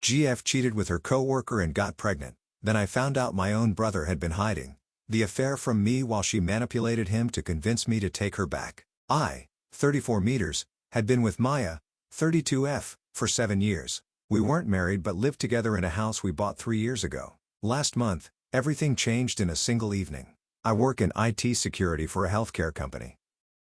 GF cheated with her coworker and got pregnant. Then I found out my own brother had been hiding the affair from me while she manipulated him to convince me to take her back. I, 34 meters, had been with Maya, 32F, for 7 years. We weren't married but lived together in a house we bought 3 years ago. Last month, everything changed in a single evening. I work in IT security for a healthcare company.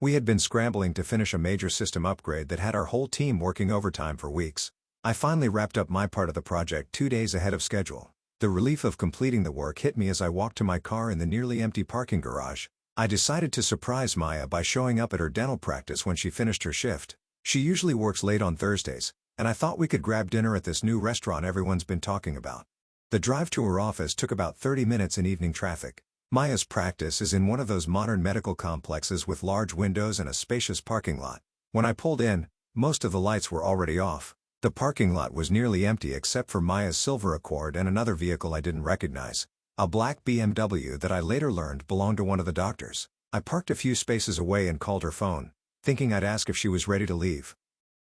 We had been scrambling to finish a major system upgrade that had our whole team working overtime for weeks. I finally wrapped up my part of the project 2 days ahead of schedule. The relief of completing the work hit me as I walked to my car in the nearly empty parking garage. I decided to surprise Maya by showing up at her dental practice when she finished her shift. She usually works late on Thursdays, and I thought we could grab dinner at this new restaurant everyone's been talking about. The drive to her office took about 30 minutes in evening traffic. Maya's practice is in one of those modern medical complexes with large windows and a spacious parking lot. When I pulled in, most of the lights were already off. The parking lot was nearly empty except for Maya's silver Accord and another vehicle I didn't recognize, a black BMW that I later learned belonged to one of the doctors. I parked a few spaces away and called her phone, thinking I'd ask if she was ready to leave.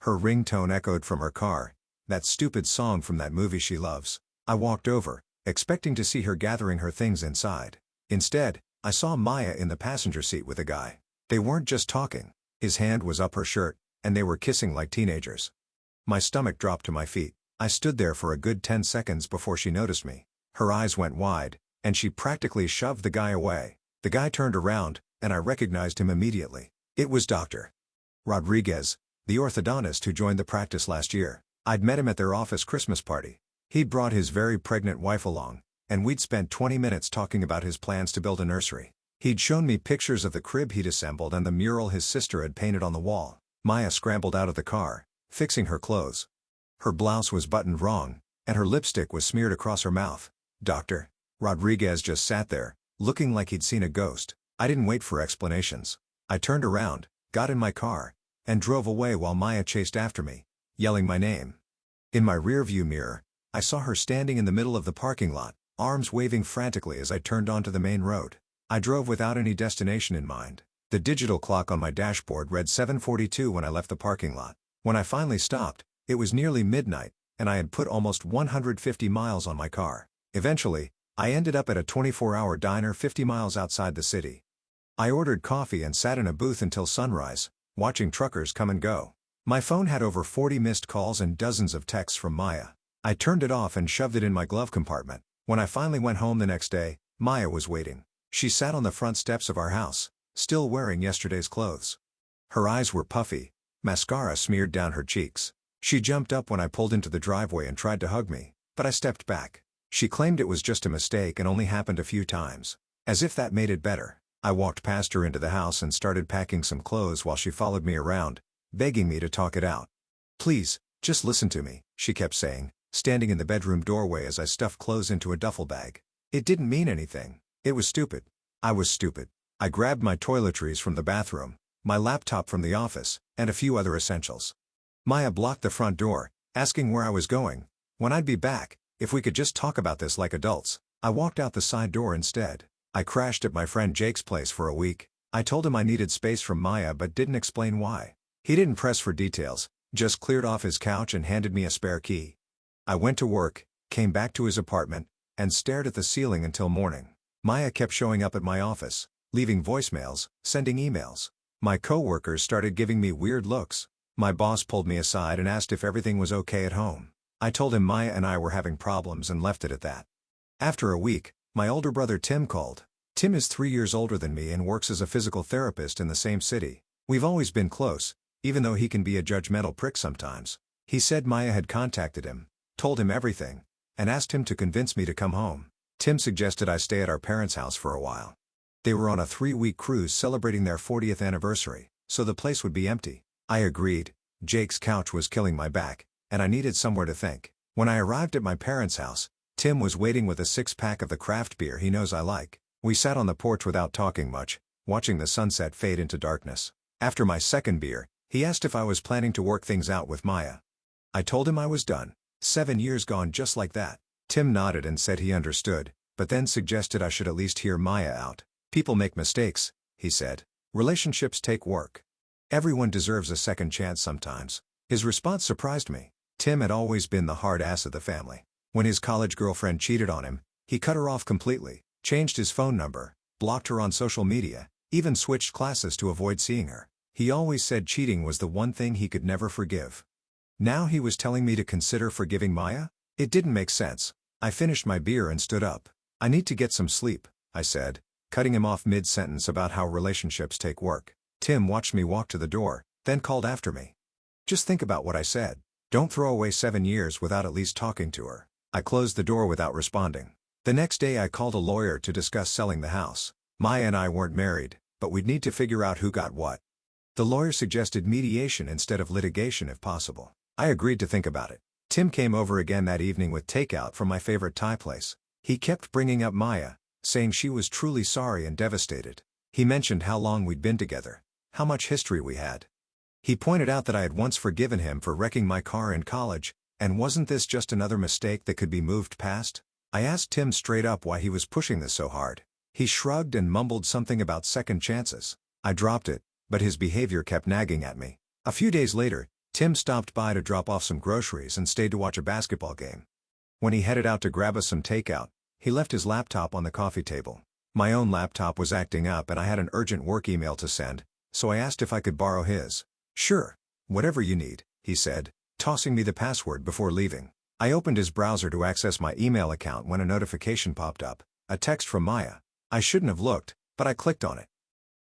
Her ringtone echoed from her car, that stupid song from that movie she loves. I walked over, expecting to see her gathering her things inside. Instead, I saw Maya in the passenger seat with a guy. They weren't just talking. His hand was up her shirt, and they were kissing like teenagers. My stomach dropped to my feet. I stood there for a good 10 seconds before she noticed me. Her eyes went wide, and she practically shoved the guy away. The guy turned around, and I recognized him immediately. It was Dr. Rodriguez, the orthodontist who joined the practice last year. I'd met him at their office Christmas party. He'd brought his very pregnant wife along, and we'd spent 20 minutes talking about his plans to build a nursery. He'd shown me pictures of the crib he'd assembled and the mural his sister had painted on the wall. Maya scrambled out of the car, fixing her clothes. Her blouse was buttoned wrong, and her lipstick was smeared across her mouth. Dr. Rodriguez just sat there, looking like he'd seen a ghost. I didn't wait for explanations. I turned around, got in my car, and drove away while Maya chased after me, yelling my name. In my rearview mirror, I saw her standing in the middle of the parking lot, arms waving frantically as I turned onto the main road. I drove without any destination in mind. The digital clock on my dashboard read 7:42 when I left the parking lot. When I finally stopped, it was nearly midnight, and I had put almost 150 miles on my car. Eventually, I ended up at a 24-hour diner 50 miles outside the city. I ordered coffee and sat in a booth until sunrise, watching truckers come and go. My phone had over 40 missed calls and dozens of texts from Maya. I turned it off and shoved it in my glove compartment. When I finally went home the next day, Maya was waiting. She sat on the front steps of our house, still wearing yesterday's clothes. Her eyes were puffy, mascara smeared down her cheeks. She jumped up when I pulled into the driveway and tried to hug me, but I stepped back. She claimed it was just a mistake and only happened a few times. As if that made it better, I walked past her into the house and started packing some clothes while she followed me around, begging me to talk it out. "Please, just listen to me," she kept saying, standing in the bedroom doorway as I stuffed clothes into a duffel bag. It didn't mean anything. It was stupid. I was stupid. I grabbed my toiletries from the bathroom, my laptop from the office, and a few other essentials. Maya blocked the front door, asking where I was going, when I'd be back, if we could just talk about this like adults. I walked out the side door instead. I crashed at my friend Jake's place for a week. I told him I needed space from Maya but didn't explain why. He didn't press for details, just cleared off his couch and handed me a spare key. I went to work, came back to his apartment, and stared at the ceiling until morning. Maya kept showing up at my office, leaving voicemails, sending emails. My coworkers started giving me weird looks. My boss pulled me aside and asked if everything was okay at home. I told him Maya and I were having problems and left it at that. After a week, my older brother Tim called. Tim is 3 years older than me and works as a physical therapist in the same city. We've always been close, even though he can be a judgmental prick sometimes. He said Maya had contacted him, told him everything, and asked him to convince me to come home. Tim suggested I stay at our parents' house for a while. They were on a 3-week cruise celebrating their 40th anniversary, so the place would be empty. I agreed. Jake's couch was killing my back, and I needed somewhere to think. When I arrived at my parents' house, Tim was waiting with a 6-pack of the craft beer he knows I like. We sat on the porch without talking much, watching the sunset fade into darkness. After my second beer, he asked if I was planning to work things out with Maya. I told him I was done. 7 years gone just like that. Tim nodded and said he understood, but then suggested I should at least hear Maya out. "People make mistakes," he said. "Relationships take work. Everyone deserves a second chance sometimes." His response surprised me. Tim had always been the hard ass of the family. When his college girlfriend cheated on him, he cut her off completely, changed his phone number, blocked her on social media, even switched classes to avoid seeing her. He always said cheating was the one thing he could never forgive. Now he was telling me to consider forgiving Maya? It didn't make sense. I finished my beer and stood up. I need to get some sleep, I said, cutting him off mid-sentence about how relationships take work. Tim watched me walk to the door, then called after me. Just think about what I said. Don't throw away 7 years without at least talking to her. I closed the door without responding. The next day I called a lawyer to discuss selling the house. Maya and I weren't married, but we'd need to figure out who got what. The lawyer suggested mediation instead of litigation if possible. I agreed to think about it. Tim came over again that evening with takeout from my favorite Thai place. He kept bringing up Maya, saying she was truly sorry and devastated. He mentioned how long we'd been together, how much history we had. He pointed out that I had once forgiven him for wrecking my car in college, and wasn't this just another mistake that could be moved past? I asked Tim straight up why he was pushing this so hard. He shrugged and mumbled something about second chances. I dropped it, but his behavior kept nagging at me. A few days later, Tim stopped by to drop off some groceries and stayed to watch a basketball game. When he headed out to grab us some takeout, he left his laptop on the coffee table. My own laptop was acting up and I had an urgent work email to send, so I asked if I could borrow his. Sure. Whatever you need, he said, tossing me the password before leaving. I opened his browser to access my email account when a notification popped up, a text from Maya. I shouldn't have looked, but I clicked on it.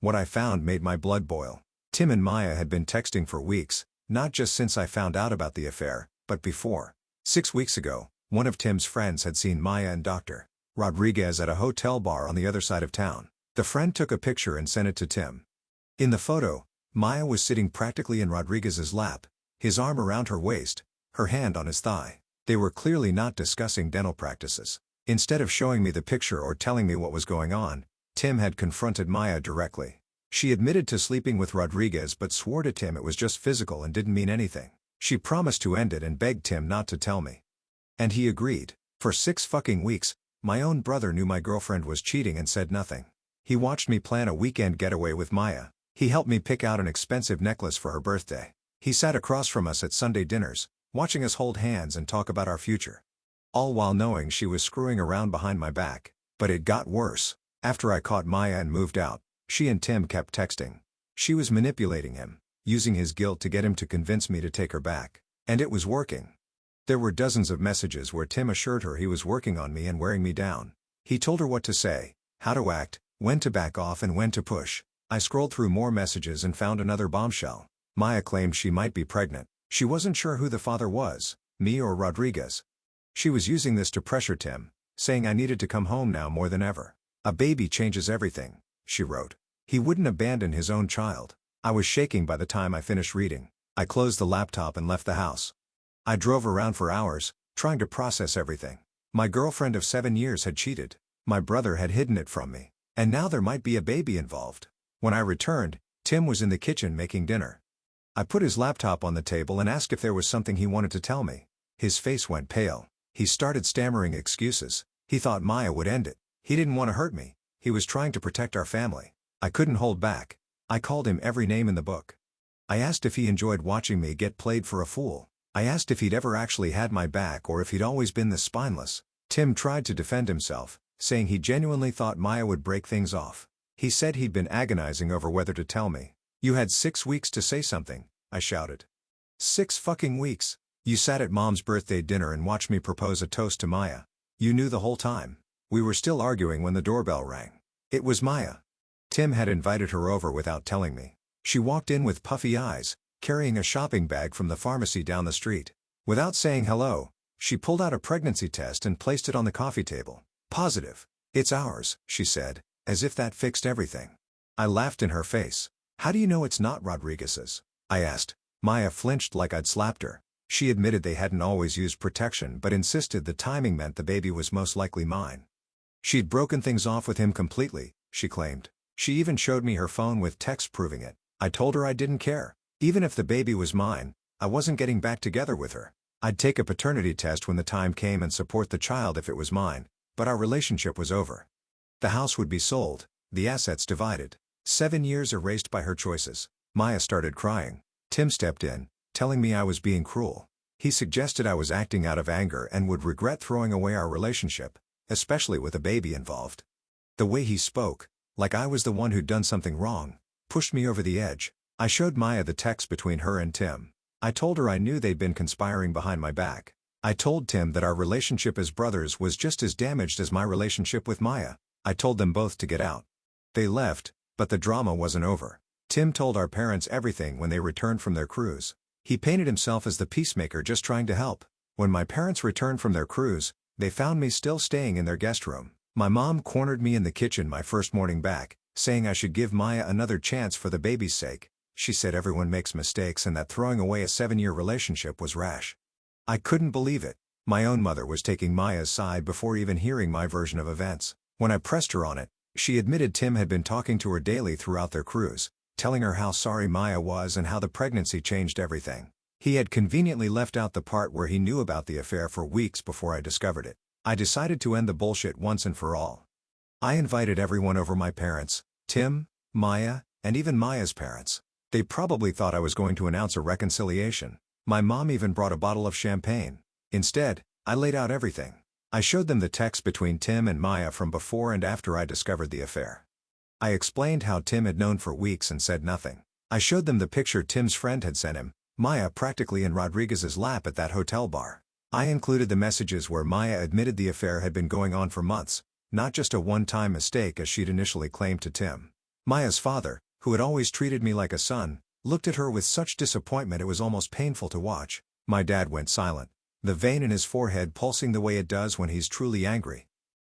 What I found made my blood boil. Tim and Maya had been texting for weeks, not just since I found out about the affair, but before. 6 weeks ago, one of Tim's friends had seen Maya and Dr. Rodriguez at a hotel bar on the other side of town. The friend took a picture and sent it to Tim. In the photo, Maya was sitting practically in Rodriguez's lap, his arm around her waist, her hand on his thigh. They were clearly not discussing dental practices. Instead of showing me the picture or telling me what was going on, Tim had confronted Maya directly. She admitted to sleeping with Rodriguez but swore to Tim it was just physical and didn't mean anything. She promised to end it and begged Tim not to tell me. And he agreed. For 6 fucking weeks, my own brother knew my girlfriend was cheating and said nothing. He watched me plan a weekend getaway with Maya. He helped me pick out an expensive necklace for her birthday. He sat across from us at Sunday dinners, watching us hold hands and talk about our future. All while knowing she was screwing around behind my back. But it got worse. After I caught Maya and moved out, she and Tim kept texting. She was manipulating him, using his guilt to get him to convince me to take her back. And it was working. There were dozens of messages where Tim assured her he was working on me and wearing me down. He told her what to say, how to act, when to back off and when to push. I scrolled through more messages and found another bombshell. Maya claimed she might be pregnant. She wasn't sure who the father was, me or Rodriguez. She was using this to pressure Tim, saying I needed to come home now more than ever. A baby changes everything, she wrote. He wouldn't abandon his own child. I was shaking by the time I finished reading. I closed the laptop and left the house. I drove around for hours, trying to process everything. My girlfriend of 7 years had cheated. My brother had hidden it from me. And now there might be a baby involved. When I returned, Tim was in the kitchen making dinner. I put his laptop on the table and asked if there was something he wanted to tell me. His face went pale. He started stammering excuses. He thought Maya would end it. He didn't want to hurt me. He was trying to protect our family. I couldn't hold back. I called him every name in the book. I asked if he enjoyed watching me get played for a fool. I asked if he'd ever actually had my back or if he'd always been this spineless. Tim tried to defend himself, saying he genuinely thought Maya would break things off. He said he'd been agonizing over whether to tell me. You had 6 weeks to say something, I shouted. 6 fucking weeks. You sat at Mom's birthday dinner and watched me propose a toast to Maya. You knew the whole time. We were still arguing when the doorbell rang. It was Maya. Tim had invited her over without telling me. She walked in with puffy eyes, carrying a shopping bag from the pharmacy down the street. Without saying hello, she pulled out a pregnancy test and placed it on the coffee table. Positive. It's ours, she said, as if that fixed everything. I laughed in her face. How do you know it's not Rodriguez's? I asked. Maya flinched like I'd slapped her. She admitted they hadn't always used protection but insisted the timing meant the baby was most likely mine. She'd broken things off with him completely, she claimed. She even showed me her phone with texts proving it. I told her I didn't care. Even if the baby was mine, I wasn't getting back together with her. I'd take a paternity test when the time came and support the child if it was mine, but our relationship was over. The house would be sold, the assets divided. 7 years erased by her choices. Maya started crying. Tim stepped in, telling me I was being cruel. He suggested I was acting out of anger and would regret throwing away our relationship, especially with a baby involved. The way he spoke, like I was the one who'd done something wrong, pushed me over the edge. I showed Maya the text between her and Tim. I told her I knew they'd been conspiring behind my back. I told Tim that our relationship as brothers was just as damaged as my relationship with Maya. I told them both to get out. They left, but the drama wasn't over. Tim told our parents everything when they returned from their cruise. He painted himself as the peacemaker just trying to help. When my parents returned from their cruise, they found me still staying in their guest room. My mom cornered me in the kitchen my first morning back, saying I should give Maya another chance for the baby's sake. She said everyone makes mistakes and that throwing away a 7-year relationship was rash. I couldn't believe it. My own mother was taking Maya's side before even hearing my version of events. When I pressed her on it, she admitted Tim had been talking to her daily throughout their cruise, telling her how sorry Maya was and how the pregnancy changed everything. He had conveniently left out the part where he knew about the affair for weeks before I discovered it. I decided to end the bullshit once and for all. I invited everyone over: my parents, Tim, Maya, and even Maya's parents. They probably thought I was going to announce a reconciliation. My mom even brought a bottle of champagne. Instead, I laid out everything. I showed them the text between Tim and Maya from before and after I discovered the affair. I explained how Tim had known for weeks and said nothing. I showed them the picture Tim's friend had sent him, Maya practically in Rodriguez's lap at that hotel bar. I included the messages where Maya admitted the affair had been going on for months, not just a one-time mistake as she'd initially claimed to Tim. Maya's father, who had always treated me like a son, looked at her with such disappointment it was almost painful to watch. My dad went silent, the vein in his forehead pulsing the way it does when he's truly angry.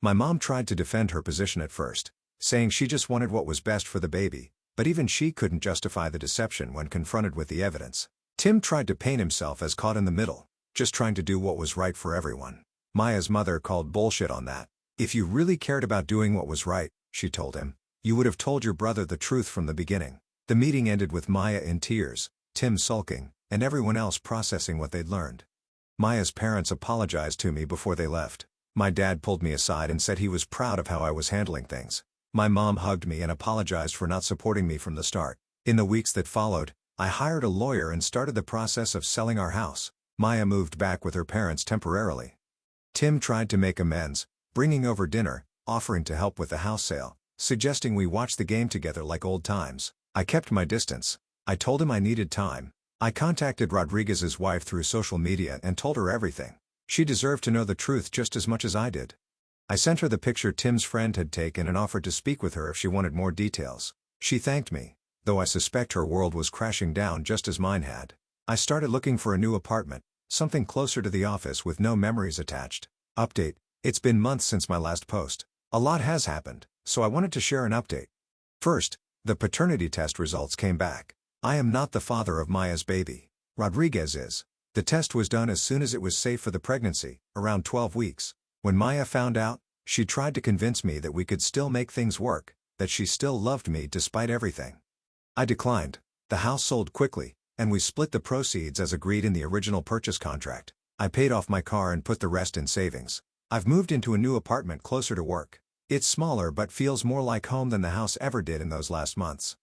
My mom tried to defend her position at first, saying she just wanted what was best for the baby, but even she couldn't justify the deception when confronted with the evidence. Tim tried to paint himself as caught in the middle, just trying to do what was right for everyone. Maya's mother called bullshit on that. If you really cared about doing what was right, she told him, you would have told your brother the truth from the beginning. The meeting ended with Maya in tears, Tim sulking, and everyone else processing what they'd learned. Maya's parents apologized to me before they left. My dad pulled me aside and said he was proud of how I was handling things. My mom hugged me and apologized for not supporting me from the start. In the weeks that followed, I hired a lawyer and started the process of selling our house. Maya moved back with her parents temporarily. Tim tried to make amends, bringing over dinner, offering to help with the house sale, suggesting we watch the game together like old times. I kept my distance. I told him I needed time. I contacted Rodriguez's wife through social media and told her everything. She deserved to know the truth just as much as I did. I sent her the picture Tim's friend had taken and offered to speak with her if she wanted more details. She thanked me, though I suspect her world was crashing down just as mine had. I started looking for a new apartment, something closer to the office with no memories attached. Update: it's been months since my last post. A lot has happened, so I wanted to share an update. First, the paternity test results came back. I am not the father of Maya's baby. Rodriguez is. The test was done as soon as it was safe for the pregnancy, around 12 weeks. When Maya found out, she tried to convince me that we could still make things work, that she still loved me despite everything. I declined. The house sold quickly, and we split the proceeds as agreed in the original purchase contract. I paid off my car and put the rest in savings. I've moved into a new apartment closer to work. It's smaller but feels more like home than the house ever did in those last months.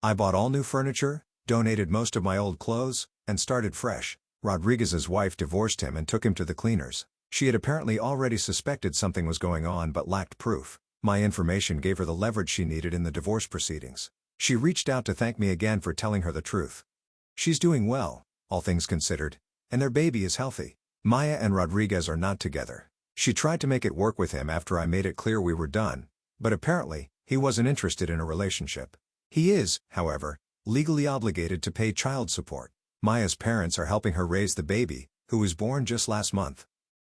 I bought all new furniture, donated most of my old clothes, and started fresh. Rodriguez's wife divorced him and took him to the cleaners. She had apparently already suspected something was going on but lacked proof. My information gave her the leverage she needed in the divorce proceedings. She reached out to thank me again for telling her the truth. She's doing well, all things considered, and their baby is healthy. Maya and Rodriguez are not together. She tried to make it work with him after I made it clear we were done, but apparently, he wasn't interested in a relationship. He is, however, legally obligated to pay child support. Maya's parents are helping her raise the baby, who was born just last month.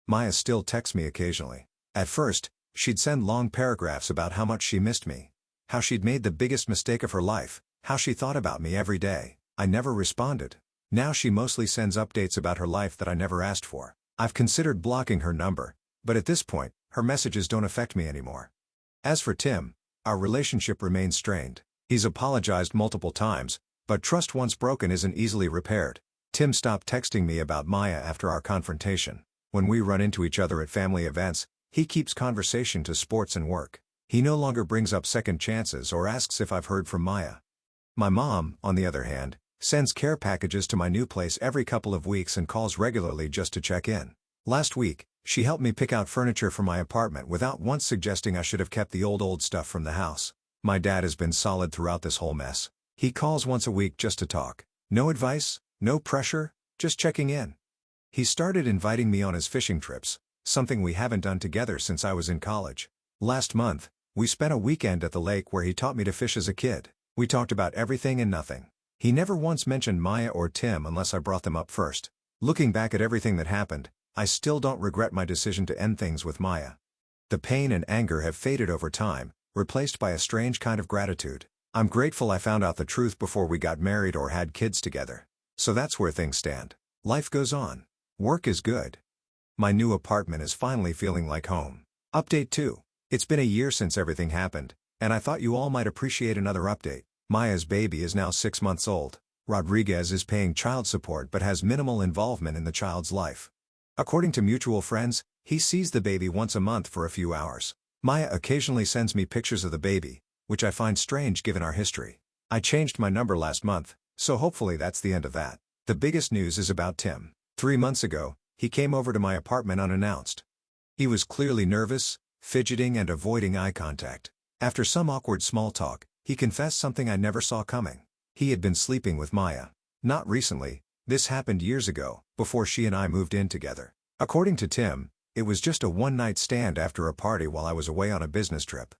Maya still texts me occasionally. At first, she'd send long paragraphs about how much she missed me, how she'd made the biggest mistake of her life, how she thought about me every day. I never responded. Now she mostly sends updates about her life that I never asked for. I've considered blocking her number, but at this point, her messages don't affect me anymore. As for Tim, our relationship remains strained. He's apologized multiple times, but trust once broken isn't easily repaired. Tim stopped texting me about Maya after our confrontation. When we run into each other at family events, he keeps conversation to sports and work. He no longer brings up second chances or asks if I've heard from Maya. My mom, on the other hand, Sends care packages to my new place every couple of weeks and calls regularly just to check in. Last week, she helped me pick out furniture for my apartment without once suggesting I should have kept the old stuff from the house. My dad has been solid throughout this whole mess. He calls once a week just to talk. No advice, no pressure, just checking in. He started inviting me on his fishing trips, something we haven't done together since I was in college. Last month, we spent a weekend at the lake where he taught me to fish as a kid. We talked about everything and nothing. He never once mentioned Maya or Tim unless I brought them up first. Looking back at everything that happened, I still don't regret my decision to end things with Maya. The pain and anger have faded over time, replaced by a strange kind of gratitude. I'm grateful I found out the truth before we got married or had kids together. So that's where things stand. Life goes on. Work is good. My new apartment is finally feeling like home. Update 2. It's been a year since everything happened, and I thought you all might appreciate another update. Maya's baby is now 6 months old. Rodriguez is paying child support but has minimal involvement in the child's life. According to mutual friends, he sees the baby once a month for a few hours. Maya occasionally sends me pictures of the baby, which I find strange given our history. I changed my number last month, so hopefully that's the end of that. The biggest news is about Tim. 3 months ago, he came over to my apartment unannounced. He was clearly nervous, fidgeting and avoiding eye contact. After some awkward small talk, he confessed something I never saw coming. He had been sleeping with Maya. Not recently, this happened years ago, before she and I moved in together. According to Tim, it was just a one-night stand after a party while I was away on a business trip.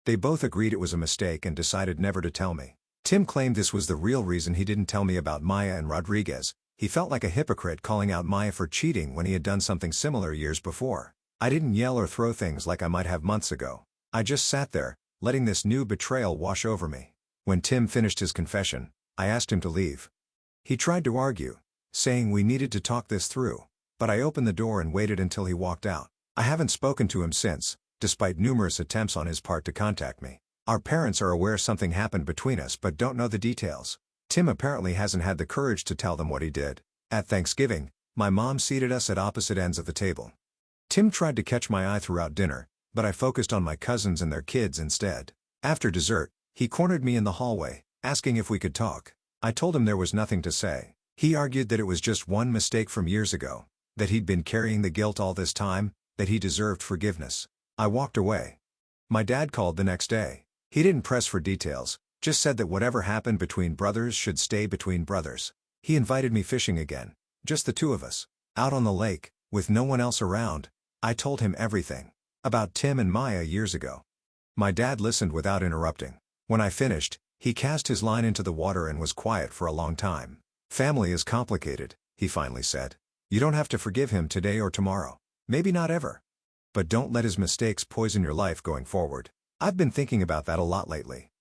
They both agreed it was a mistake and decided never to tell me. Tim claimed this was the real reason he didn't tell me about Maya and Rodriguez. He felt like a hypocrite calling out Maya for cheating when he had done something similar years before. I didn't yell or throw things like I might have months ago. I just sat there, letting this new betrayal wash over me. When Tim finished his confession, I asked him to leave. He tried to argue, saying we needed to talk this through, but I opened the door and waited until he walked out. I haven't spoken to him since, despite numerous attempts on his part to contact me. Our parents are aware something happened between us but don't know the details. Tim apparently hasn't had the courage to tell them what he did. At Thanksgiving, my mom seated us at opposite ends of the table. Tim tried to catch my eye throughout dinner, but I focused on my cousins and their kids instead. After dessert, he cornered me in the hallway, asking if we could talk. I told him there was nothing to say. He argued that it was just one mistake from years ago, that he'd been carrying the guilt all this time, that he deserved forgiveness. I walked away. My dad called the next day. He didn't press for details, just said that whatever happened between brothers should stay between brothers. He invited me fishing again, just the two of us, out on the lake, with no one else around. I told him everything, about Tim and Maya years ago. My dad listened without interrupting. When I finished, he cast his line into the water and was quiet for a long time. Family is complicated, he finally said. You don't have to forgive him today or tomorrow. Maybe not ever. But don't let his mistakes poison your life going forward. I've been thinking about that a lot lately.